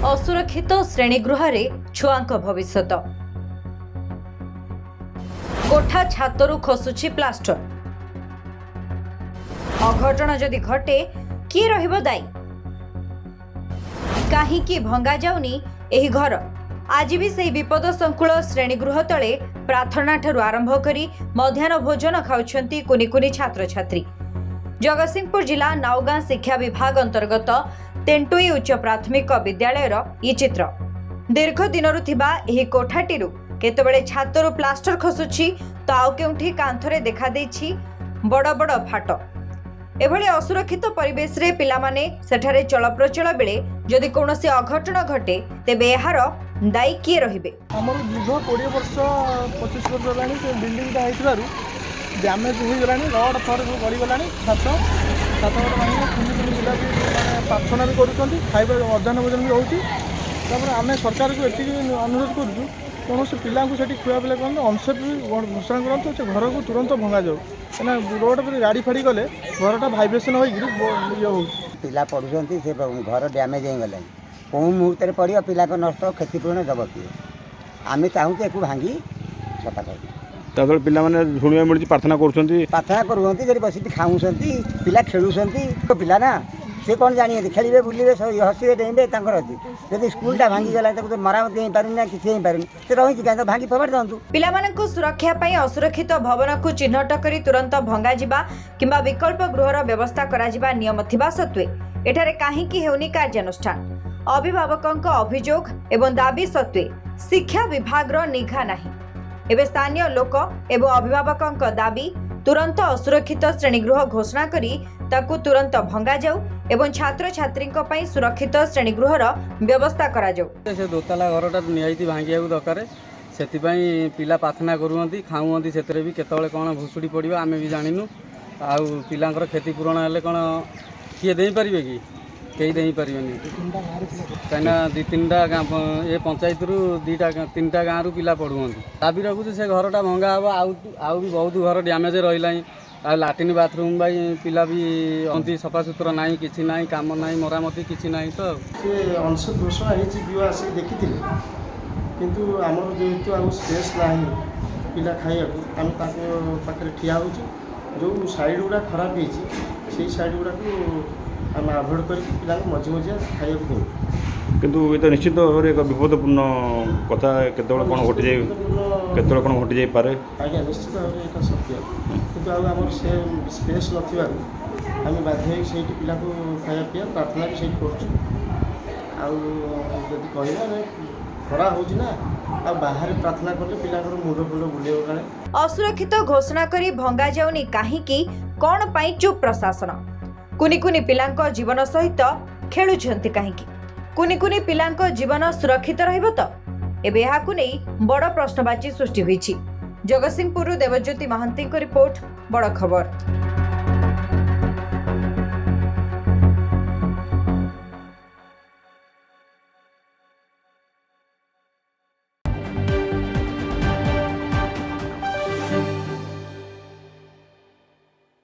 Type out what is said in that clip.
असुरक्षित श्रेणीगृह छुआंक भविष्यत कोठा छातरू खसुची प्लास्टर अघटन जदि घटे किए रहिबो दायी काहींकि भंगा जाउनी एही घर आज भी सही विपद संकुल श्रेणीगृह तले प्रार्थना ठरू आरंभ करी मध्याह्न भोजन खाउछंती कुनी कुनी छात्र छात्री। जगतसिंहपुर जिला नाउगां शिक्षा विभाग अंतर्गत तेंटुई उच्च प्राथमिक विद्यालयर ये चित्र दीर्घ दिनरु थिबा एही कोठाटीरु केतेबेले छातरू प्लास्टर खसुछि तो आउ केउठी कांथरे देखा देछि बड़ बड़ फाट। एभली असुरक्षित परिवेश रे पिला माने सेठारे चलप्रचल बेले जदि कोनोसी अघटन घटे तेबे एहार दायी किए रहिबे। हमर दीर्घ 20 वर्ष 25 वर्ष लानी से बिल्डिंग ता आइतबारु डैमेज हो गलानी रड फर गली गलानी छात माने कुनी कुनी पिला भी माने प्रार्थना भी करूछंती खाइबा मध्याह्न भोजन भी होउची। तापर आमे सरकार को एति अनुरोध करूछु कौन पिला को खुआ पिला कौन अनसेफ घोषणा करते से घर को तुरंत भंगा जाऊ क्या रोड पर गाड़ी फाड़ी गले घरटा भाइब्रेसन हो पिला पढ़ुंट से घर डैमेज हो गला कौन मुहूर्त पड़ो पिला को नष्ट क्षतिपूरण दब किए आम चाहूँ एक भांगी सफा कर पिला शुणा मिली प्रार्थना कर बस खाऊँ पिला खेलुंट पिला ना से कौन जानी खेलेंगे बुलेंगे हसवे डेंगे जब स्कूलटा भांगी गला तो मरामत हो पारे ना किसी हो पारे से रही क्या भांगी फबाड़ दिखाँ। पिलामानंकु सुरक्षा पाई असुरक्षित भवन को चिन्हट करी तुरंत भंगा जिबा किंबा विकल्प गृहर व्यवस्था करा जिबा नियम थिबा सत्वे एठारे काहींकि हेउनी कार्यानुष्ठान अभिभावकंक अभियोग एवं दाबी सत्वे शिक्षा विभागर निघा नाही। एबे स्थानीय लोक एवं अभिभावकंक दाबी तुरंत असुरक्षित श्रेणीगृह घोषणा करी ताकू तुरंत भंगा जाऊ एवं छात्र छात्री सुरक्षित श्रेणीगृहर व्यवस्था करा जाऊ। से दोताला घरटा निहाती भांगिया दरकार से पिला प्रार्थना करुँच खाऊँ से भी केतले कौन भुसुड़ी पड़ो आम भी जानू आउ पिलांकर क्षतिपूरण हेल्ले कौन किए दे पारे कि कई दे पारे कहीं दी तीन ये पंचायत रु दीटा तीन टा गाँव पिला पढ़ुं दाबी रखुच से घरटा भंगा हम आउ भी बहुत घर डैमेज रहा आ लाट्रिन बाथरूम भाई पिला भी अंति सफा सुतरा ना कि ना कम ना मरामती कि ना तो अनसेफ घोषणा हो आसिक देखी किंतु आमर जेहेतु आम स्पेस ना पिला खाइबा आम पाखे ठिया हो जो साइड गुड़ा खराब हो साइड गुड़ा आम आभोड कर पिला मझे मझे खाइबा दूँ किंतु ये तो निश्चित भाव एक विपदपूर्ण कथा केतବେଳେ कौन घटी जाए केतବେଳେ कौन घटी जाए पारे आज्ञा निश्चित भाव ये सत्य किंतु आम से स्पेस ना आम बाध्य से पिला को खाया पीया प्रार्थना भी से कह खरा हो बाहर प्रार्थना कले पिला मुंड फुंड बुले काले। असुरक्षित घोषणा करी भंगा जाउनी काहींकि कौन पाई चुप प्रशासन कुनी कुनी पिलांक जीवन सहित खेलुछंती काहींकि कुनी कुनी पिलांक जीवन सुरक्षित रहिबो तो एबे एहाकु नै बड़ प्रश्नवाची सृष्टि होईछि। जगतसिंहपुर देवज्योति महांती को रिपोर्ट बड़ खबर।